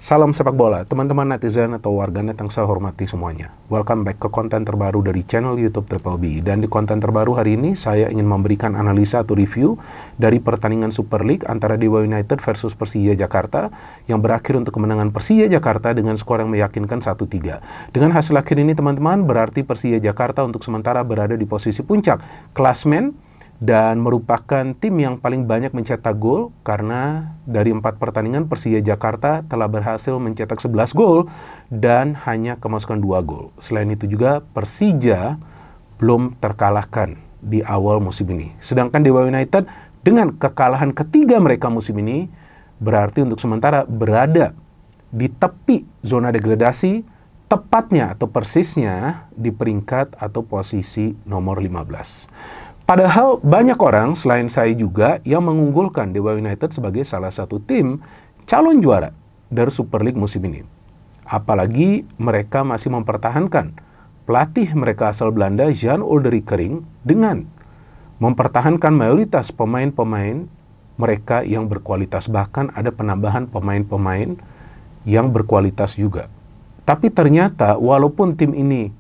Salam sepak bola, teman-teman netizen atau warganet yang saya hormati semuanya. Welcome back ke konten terbaru dari channel YouTube Triple B. Dan di konten terbaru hari ini, saya ingin memberikan analisa atau review dari pertandingan Super League antara Dewa United versus Persija Jakarta yang berakhir untuk kemenangan Persija Jakarta dengan skor yang meyakinkan 1-3. Dengan hasil akhir ini, teman-teman, berarti Persija Jakarta untuk sementara berada di posisi puncak klasmen dan merupakan tim yang paling banyak mencetak gol karena dari 4 pertandingan Persija Jakarta telah berhasil mencetak 11 gol dan hanya kemasukan 2 gol. Selain itu juga Persija belum terkalahkan di awal musim ini. Sedangkan Dewa United dengan kekalahan ketiga mereka musim ini berarti untuk sementara berada di tepi zona degradasi, tepatnya atau persisnya di peringkat atau posisi nomor 15. Padahal banyak orang selain saya juga yang mengunggulkan Dewa United sebagai salah satu tim calon juara dari Super League musim ini. Apalagi mereka masih mempertahankan pelatih mereka asal Belanda Jan Olderikering dengan mempertahankan mayoritas pemain-pemain mereka yang berkualitas. Bahkan ada penambahan pemain-pemain yang berkualitas juga. Tapi ternyata walaupun tim ini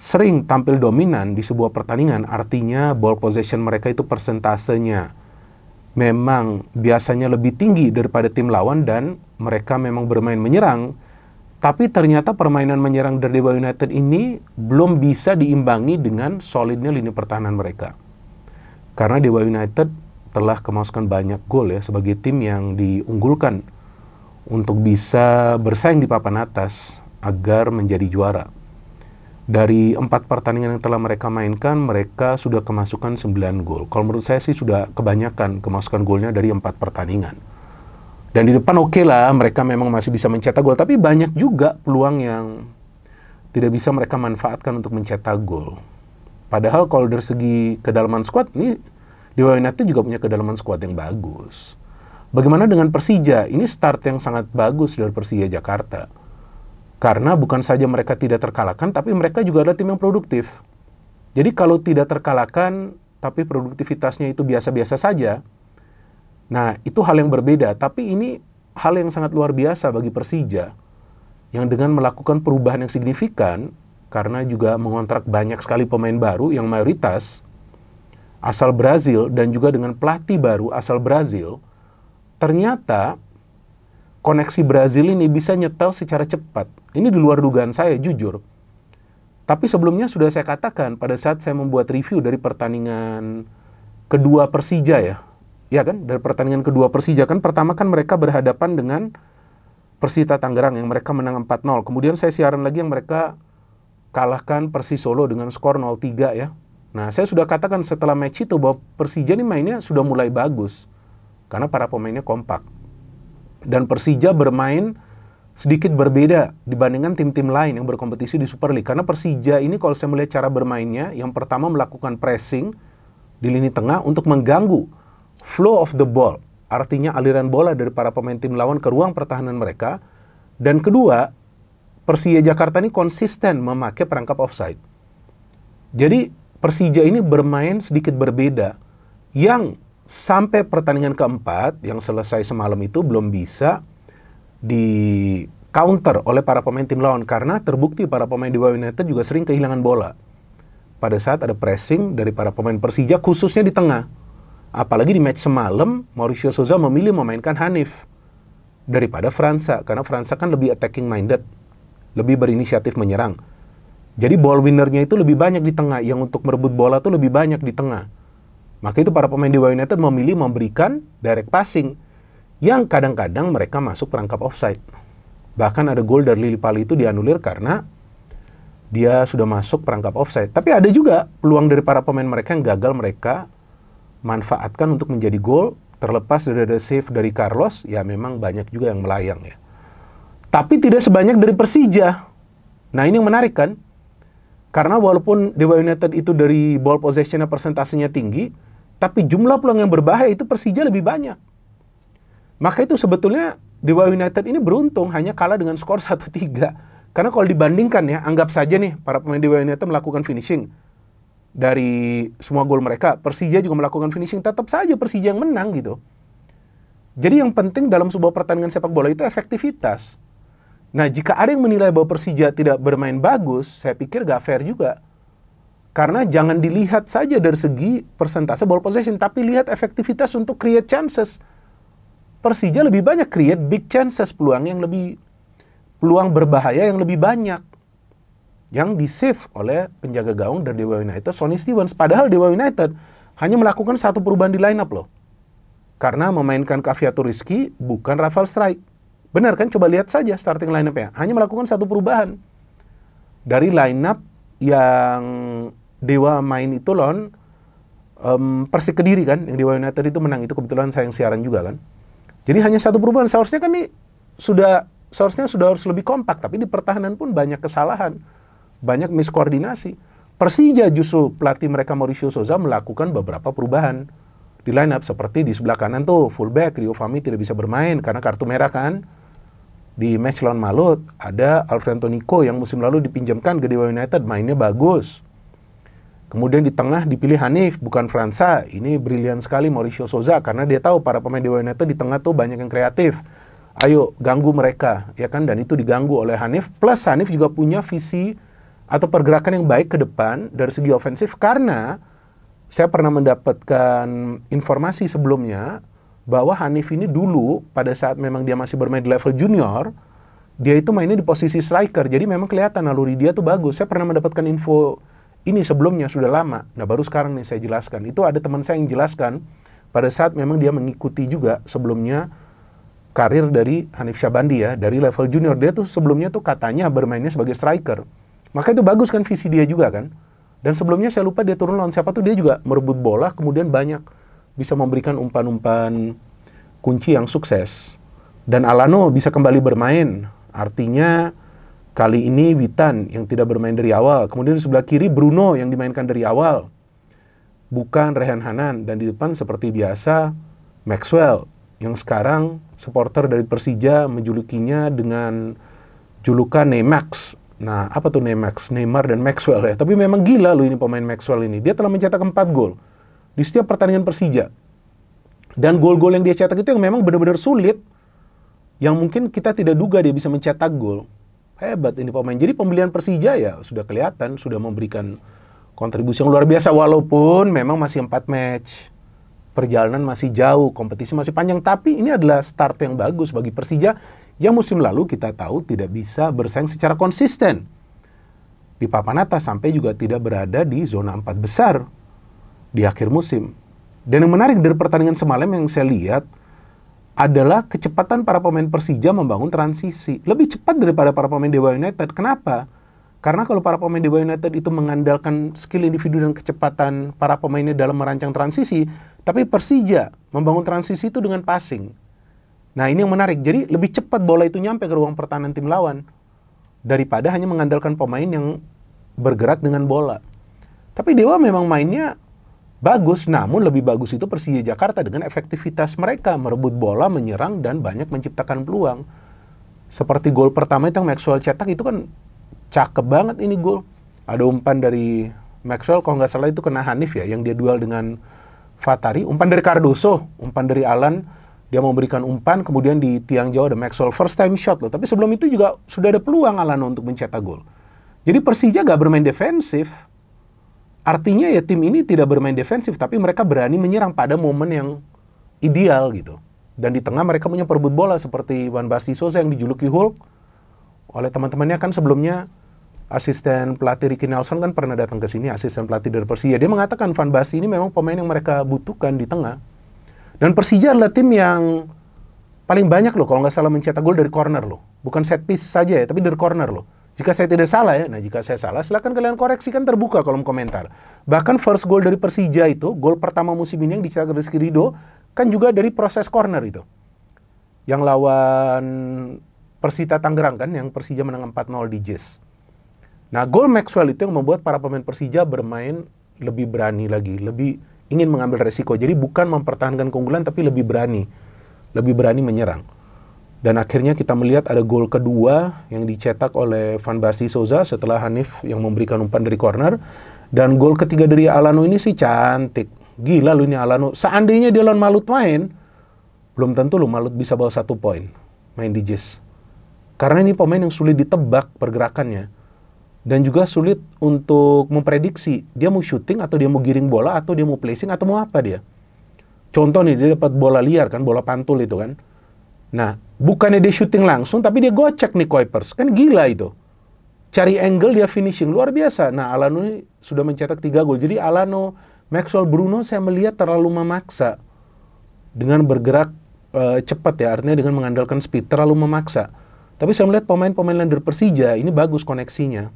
sering tampil dominan di sebuah pertandingan, artinya ball possession mereka itu persentasenya memang biasanya lebih tinggi daripada tim lawan dan mereka memang bermain menyerang, tapi ternyata permainan menyerang dari Dewa United ini belum bisa diimbangi dengan solidnya lini pertahanan mereka. Karena Dewa United telah kemasukan banyak gol ya sebagai tim yang diunggulkan untuk bisa bersaing di papan atas agar menjadi juara. Dari 4 pertandingan yang telah mereka mainkan, mereka sudah kemasukan 9 gol. Kalau menurut saya sih sudah kebanyakan kemasukan golnya dari 4 pertandingan. Dan di depan oke lah, mereka memang masih bisa mencetak gol. Tapi banyak juga peluang yang tidak bisa mereka manfaatkan untuk mencetak gol. Padahal kalau dari segi kedalaman skuad, ini Dewa United juga punya kedalaman skuad yang bagus. Bagaimana dengan Persija? Ini start yang sangat bagus dari Persija Jakarta. Karena bukan saja mereka tidak terkalahkan, tapi mereka juga adalah tim yang produktif. Jadi kalau tidak terkalahkan, tapi produktivitasnya itu biasa-biasa saja, nah itu hal yang berbeda. Tapi ini hal yang sangat luar biasa bagi Persija, yang dengan melakukan perubahan yang signifikan, karena juga mengontrak banyak sekali pemain baru yang mayoritas asal Brazil, dan juga dengan pelatih baru asal Brazil, ternyata koneksi Brazil ini bisa nyetel secara cepat. Ini di luar dugaan saya, jujur. Tapi sebelumnya sudah saya katakan pada saat saya membuat review dari pertandingan kedua Persija ya. Ya kan, dari pertandingan kedua Persija kan pertama kan mereka berhadapan dengan Persita Tangerang yang mereka menang 4-0. Kemudian saya siaran lagi yang mereka kalahkan Persis Solo dengan skor 0-3 ya. Nah, saya sudah katakan setelah match itu bahwa Persija ini mainnya sudah mulai bagus. Karena para pemainnya kompak. Dan Persija bermain sedikit berbeda dibandingkan tim-tim lain yang berkompetisi di Super League. Karena Persija ini kalau saya melihat cara bermainnya, yang pertama melakukan pressing di lini tengah untuk mengganggu flow of the ball. Artinya aliran bola dari para pemain tim lawan ke ruang pertahanan mereka. Dan kedua, Persija Jakarta ini konsisten memakai perangkap offside. Jadi Persija ini bermain sedikit berbeda. Yang sampai pertandingan keempat yang selesai semalam itu belum bisa di counter oleh para pemain tim lawan karena terbukti para pemain Dewa United juga sering kehilangan bola pada saat ada pressing dari para pemain Persija khususnya di tengah. Apalagi di match semalam Mauricio Souza memilih memainkan Hanif daripada Fransa karena Fransa kan lebih attacking minded, lebih berinisiatif menyerang. Jadi ball winnernya itu lebih banyak di tengah, yang untuk merebut bola itu lebih banyak di tengah. Maka itu para pemain Dewa United memilih memberikan direct passing yang kadang-kadang mereka masuk perangkap offside. Bahkan ada gol dari Lili Pali itu dianulir karena dia sudah masuk perangkap offside. Tapi ada juga peluang dari para pemain mereka yang gagal mereka manfaatkan untuk menjadi gol. Terlepas dari ada save dari Carlos, ya memang banyak juga yang melayang ya. Tapi tidak sebanyak dari Persija. Nah ini yang menarik kan? Karena walaupun Dewa United itu dari ball possession persentasenya tinggi, tapi jumlah peluang yang berbahaya itu Persija lebih banyak. Maka itu sebetulnya Dewa United ini beruntung hanya kalah dengan skor 1-3. Karena kalau dibandingkan ya, anggap saja nih para pemain Dewa United melakukan finishing. Dari semua gol mereka, Persija juga melakukan finishing. Tetap saja Persija yang menang gitu. Jadi yang penting dalam sebuah pertandingan sepak bola itu efektivitas. Nah, jika ada yang menilai bahwa Persija tidak bermain bagus, saya pikir gak fair juga. Karena jangan dilihat saja dari segi persentase ball possession, tapi lihat efektivitas untuk create chances. Persija lebih banyak create big chances, peluang berbahaya yang lebih banyak. Yang di-save oleh penjaga gawang dari Dewa United, Sonny Stevens. Padahal Dewa United hanya melakukan satu perubahan di line-up loh. Karena memainkan Kavyato Rizky, bukan Rafael Strijk. Benar kan? Coba lihat saja starting line-up-nya. Hanya melakukan satu perubahan. Dari line-up yang Dewa main itu lawan Persik Kediri kan, yang Dewa United itu menang, itu kebetulan saya yang siaran juga kan. Jadi hanya satu perubahan. Seharusnya kan ini seharusnya sudah harus lebih kompak, tapi di pertahanan pun banyak kesalahan, banyak miskoordinasi. Persija justru pelatih mereka Mauricio Souza melakukan beberapa perubahan di line up, seperti di sebelah kanan tuh fullback Rio Fahmi tidak bisa bermain karena kartu merah kan. Di match lawan Malut ada Alfredo Nico yang musim lalu dipinjamkan ke Dewa United, mainnya bagus. Kemudian di tengah dipilih Hanif, bukan Fransa. Ini brilian sekali Mauricio Souza karena dia tahu para pemain Dewa United di tengah tuh banyak yang kreatif. Ayo ganggu mereka, ya kan? Dan itu diganggu oleh Hanif. Plus Hanif juga punya visi atau pergerakan yang baik ke depan dari segi ofensif, karena saya pernah mendapatkan informasi sebelumnya bahwa Hanif ini dulu pada saat memang dia masih bermain di level junior, dia itu mainnya di posisi striker. Jadi memang kelihatan naluri dia tuh bagus. Saya pernah mendapatkan info ini sebelumnya, sudah lama. Nah, baru sekarang nih saya jelaskan. Itu ada teman saya yang jelaskan pada saat memang dia mengikuti juga sebelumnya karir dari Hanif Syabandi ya, dari level junior. Dia tuh sebelumnya tuh katanya bermainnya sebagai striker. Maka itu bagus kan visi dia juga kan. Dan sebelumnya saya lupa dia turun lawan siapa tuh, dia juga merebut bola, kemudian banyak bisa memberikan umpan-umpan kunci yang sukses. Dan Alano bisa kembali bermain. Artinya kali ini Witan yang tidak bermain dari awal. Kemudian di sebelah kiri Bruno yang dimainkan dari awal, bukan Rehan Hanan. Dan di depan seperti biasa Maxwell, yang sekarang supporter dari Persija menjulukinya dengan julukan Neymax. Nah, apa tuh Neymax? Neymar dan Maxwell ya. Tapi memang gila loh ini pemain Maxwell ini. Dia telah mencetak 4 gol di setiap pertandingan Persija. Dan gol-gol yang dia cetak itu yang memang benar-benar sulit, yang mungkin kita tidak duga dia bisa mencetak gol. Hebat ini pemain. Jadi pembelian Persija ya sudah kelihatan, sudah memberikan kontribusi yang luar biasa. Walaupun memang masih 4 match, perjalanan masih jauh, kompetisi masih panjang. Tapi ini adalah start yang bagus bagi Persija, yang musim lalu kita tahu tidak bisa bersaing secara konsisten di papan atas, sampai juga tidak berada di zona 4 besar di akhir musim. Dan yang menarik dari pertandingan semalam yang saya lihat adalah kecepatan para pemain Persija membangun transisi. Lebih cepat daripada para pemain Dewa United. Kenapa? Karena kalau para pemain Dewa United itu mengandalkan skill individu dan kecepatan para pemainnya dalam merancang transisi, tapi Persija membangun transisi itu dengan passing. Nah, ini yang menarik. Jadi lebih cepat bola itu nyampe ke ruang pertahanan tim lawan daripada hanya mengandalkan pemain yang bergerak dengan bola. Tapi Dewa memang mainnya bagus, namun lebih bagus itu Persija Jakarta dengan efektivitas mereka merebut bola, menyerang, dan banyak menciptakan peluang. Seperti gol pertama itu yang Maxwell cetak itu kan cakep banget ini gol. Ada umpan dari Maxwell, kalau nggak salah itu kena Hanif ya, yang dia duel dengan Fatari. Umpan dari Cardoso, umpan dari Alan, dia mau berikan umpan, kemudian di tiang jauh ada Maxwell, first time shot loh. Tapi sebelum itu juga sudah ada peluang Alano untuk mencetak gol. Jadi Persija nggak bermain defensif. Artinya ya tim ini tidak bermain defensif, tapi mereka berani menyerang pada momen yang ideal gitu. Dan di tengah mereka punya perebut bola seperti Van Basten Souza yang dijuluki Hulk oleh teman-temannya. Kan sebelumnya asisten pelatih Ricky Nelson kan pernah datang ke sini, asisten pelatih dari Persija. Dia mengatakan Van Basten ini memang pemain yang mereka butuhkan di tengah. Dan Persija adalah tim yang paling banyak loh kalau nggak salah mencetak gol dari corner loh. Bukan set piece saja ya, tapi dari corner loh. Jika saya tidak salah ya, nah jika saya salah silakan kalian koreksi, kan terbuka kolom komentar. Bahkan first goal dari Persija itu, gol pertama musim ini yang dicetak Rizky Ridho, kan juga dari proses corner itu. Yang lawan Persita Tangerang kan, yang Persija menang 4-0 di JIS. Nah, gol Maxwell itu yang membuat para pemain Persija bermain lebih berani lagi, lebih ingin mengambil resiko. Jadi bukan mempertahankan keunggulan, tapi lebih berani menyerang. Dan akhirnya kita melihat ada gol kedua yang dicetak oleh Van Basten Souza setelah Hanif yang memberikan umpan dari corner. Dan gol ketiga dari Alano ini sih cantik. Gila lu ini Alano. Seandainya dia lawan Malut main, belum tentu loh Malut bisa bawa 1 poin main di Jazz. Karena ini pemain yang sulit ditebak pergerakannya. Dan juga sulit untuk memprediksi dia mau shooting atau dia mau giring bola atau dia mau placing atau mau apa dia. Contoh nih, dia dapat bola liar kan, bola pantul itu kan. Nah, bukannya dia shooting langsung tapi dia gocek nih Kuipers. Kan gila itu. Cari angle dia finishing luar biasa. Nah, Alano ini sudah mencetak 3 gol. Jadi Alano, Maxwell, Bruno saya melihat terlalu memaksa dengan bergerak cepat ya, artinya dengan mengandalkan speed, terlalu memaksa. Tapi saya melihat pemain-pemain lain dari Persija ini bagus koneksinya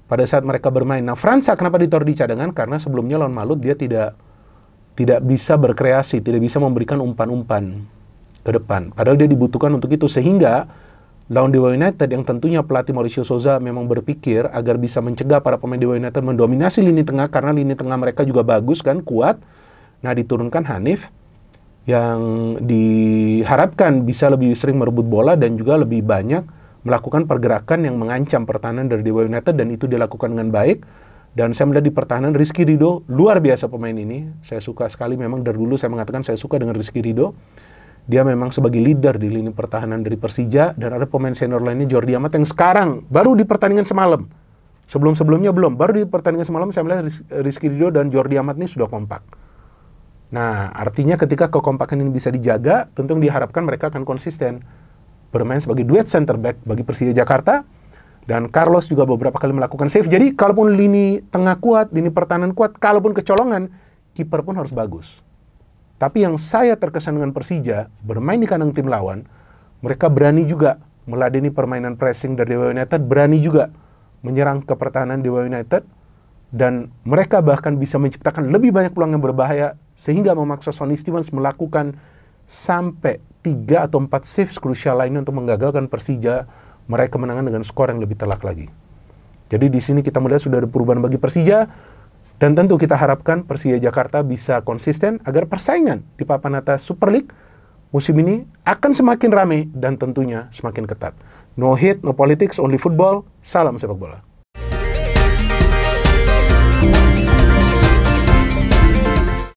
pada saat mereka bermain. Nah, Fransa kenapa ditaruh di cadangan? Karena sebelumnya lawan Malut dia tidak bisa berkreasi, tidak bisa memberikan umpan-umpan ke depan. Padahal dia dibutuhkan untuk itu. Sehingga lawan Dewa United yang tentunya pelatih Mauricio Souza memang berpikir agar bisa mencegah para pemain Dewa United mendominasi lini tengah, karena lini tengah mereka juga bagus kan, kuat. Nah, diturunkan Hanif yang diharapkan bisa lebih sering merebut bola dan juga lebih banyak melakukan pergerakan yang mengancam pertahanan dari Dewa United, dan itu dilakukan dengan baik. Dan saya melihat di pertahanan Rizky Ridho luar biasa pemain ini. Saya suka sekali, memang dari dulu saya mengatakan saya suka dengan Rizky Ridho. Dia memang sebagai leader di lini pertahanan dari Persija. Dan ada pemain senior lainnya Jordi Amat yang sekarang baru di pertandingan semalam. Sebelum-sebelumnya belum, baru di pertandingan semalam saya melihat Rizky Ridho dan Jordi Amat ini sudah kompak. Nah, artinya ketika kekompakan ini bisa dijaga, tentu diharapkan mereka akan konsisten bermain sebagai duet center back bagi Persija Jakarta. Dan Carlos juga beberapa kali melakukan save. Jadi kalaupun lini tengah kuat, lini pertahanan kuat, kalaupun kecolongan, kiper pun harus bagus. Tapi yang saya terkesan dengan Persija, bermain di kandang tim lawan, mereka berani juga meladeni permainan pressing dari Dewa United, berani juga menyerang ke pertahanan Dewa United, dan mereka bahkan bisa menciptakan lebih banyak peluang yang berbahaya, sehingga memaksa Sonny Stevens melakukan sampai 3 atau 4 saves krusial lainnya untuk menggagalkan Persija meraih kemenangan dengan skor yang lebih telak lagi. Jadi di sini kita melihat sudah ada perubahan bagi Persija, dan tentu kita harapkan Persija Jakarta bisa konsisten agar persaingan di papan atas Super League musim ini akan semakin ramai dan tentunya semakin ketat. No hate, no politics, only football. Salam sepak bola.